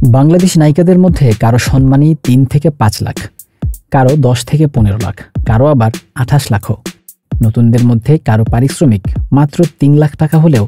বাংলাদেশী নায়িকাদের মধ্যে কারো সম্মানী ৩ থেকে ৫ লাখ, কারো ১০ থেকে ১৫ লাখ, কারো আবার ২৮ লাখও। নতুনদের মধ্যে কারো পারিশ্রমিক মাত্র ৩ লাখ টাকা হলেও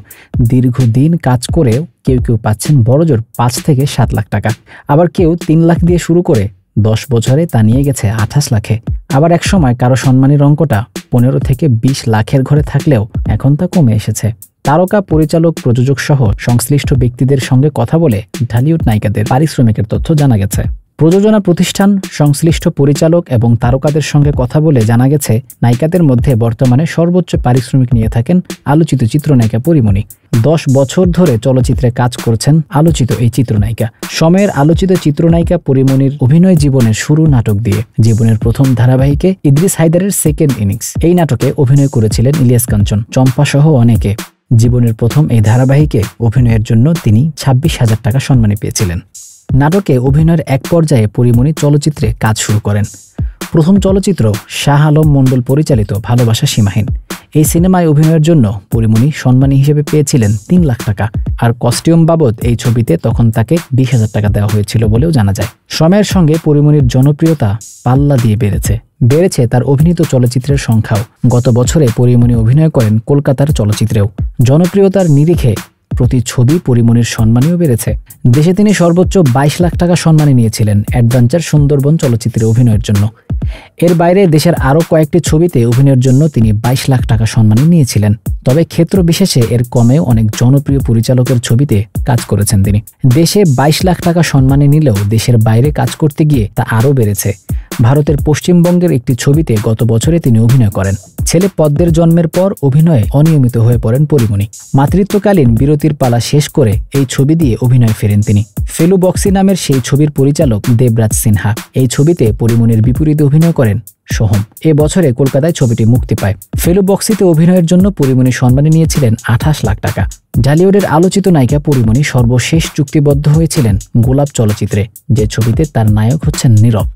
দীর্ঘদিন কাজ করেও কেউ কেউ পাচ্ছেন বড়জোর ৫ থেকে ৭ লাখ টাকা। আবার কেউ ৩ লাখ দিয়ে শুরু করে ১০ বছরে তা নিয়ে গেছে ২৮ লাখে। আবার একসময় কারো সম্মানীর অঙ্কটা ১৫ থেকে ২০ লাখের ঘরে থাকলেও এখন তা কমে এসেছে। তারকা, পরিচালক, প্রযোজক সহ সংশ্লিষ্ট ব্যক্তিদের সঙ্গে কথা বলে ঢালিউড নায়িকাদের পারিশ্রমিকের তথ্য জানা গেছে। প্রযোজনা প্রতিষ্ঠান, সংশ্লিষ্ট পরিচালক এবং তারকাদের সঙ্গে কথা বলে জানা গেছে, নায়িকাদের মধ্যে বর্তমানে সর্বোচ্চ পারিশ্রমিক নিয়ে থাকেন আলোচিত চিত্রনায়িকা পরীমনি। ১০ বছর ধরে চলচ্চিত্রে কাজ করছেন আলোচিত এই চিত্রনায়িকা। সময়ের আলোচিত চিত্রনায়িকা পরীমনির অভিনয় জীবনের শুরু নাটক দিয়ে। জীবনের প্রথম ধারাবাহিকে ইদ্রিস হায়দারের সেকেন্ড ইনিংস, এই নাটকে অভিনয় করেছিলেন ইলিয়াস কাঞ্চন, চম্পা সহ অনেকে। জীবনের প্রথম এই ধারাবাহিকে অভিনয়ের জন্য তিনি ২৬,০০০ টাকা সম্মানী পেয়েছিলেন। নাটকে অভিনয়ের এক পর্যায়ে পরীমনি চলচ্চিত্রে কাজ শুরু করেন। প্রথম চলচ্চিত্র শাহ আলম মণ্ডল পরিচালিত ভালোবাসা সীমাহীন। এই সিনেমায় অভিনয়ের জন্য পরীমনি সম্মানী হিসেবে পেয়েছিলেন ৩ লাখ টাকা। আর কস্টিউম বাবদ এই ছবিতে তখন তাকে ২০,০০০ টাকা দেওয়া হয়েছিল বলেও জানা যায়। সময়ের সঙ্গে পরীমনির জনপ্রিয়তা পাল্লা দিয়ে বেড়েছে তার অভিনীত চলচ্চিত্রের সংখ্যাও। গত বছরে পরীমনি অভিনয় করেন কলকাতার চলচ্চিত্রেও। জনপ্রিয়তার নিরিখে প্রতি ছবি পরীমনির সম্মানীও বেড়েছে। দেশে তিনি সর্বোচ্চ ২২ লাখ টাকা সম্মানী নিয়েছিলেন অ্যাডভেঞ্চার সুন্দরবন চলচ্চিত্রে অভিনয়ের জন্য। এর বাইরে দেশের আরও কয়েকটি ছবিতে অভিনয়ের জন্য তিনি ২২ লাখ টাকা সম্মানী নিয়েছিলেন। তবে ক্ষেত্র বিশেষে এর কমেও অনেক জনপ্রিয় পরিচালকের ছবিতে কাজ করেছেন তিনি। দেশে ২২ লাখ টাকা সম্মানী নিলেও দেশের বাইরে কাজ করতে গিয়ে তা আরও বেড়েছে। ভারতের পশ্চিমবঙ্গের একটি ছবিতে গত বছরে তিনি অভিনয় করেন। ছেলে পদ্মের জন্মের পর অভিনয়ে অনিয়মিত হয়ে পড়েন পরীমনি। মাতৃত্বকালীন বিরতির পালা শেষ করে এই ছবি দিয়ে অভিনয় ফেরেন তিনি। ফেলু বক্সি নামের সেই ছবির পরিচালক দেবরাজ সিনহা। এই ছবিতে পরীমনির বিপরীতে অভিনয় করেন সোহম। এ বছরে কলকাতায় ছবিটি মুক্তি পায়। ফেলু বক্সিতে অভিনয়ের জন্য পরীমনি সম্মানী নিয়েছিলেন ২৮ লাখ টাকা। ঢালিউডের আলোচিত নায়িকা পরীমনি সর্বশেষ চুক্তিবদ্ধ হয়েছিলেন গোলাপ চলচ্চিত্রে, যে ছবিতে তার নায়ক হচ্ছেন নীরব।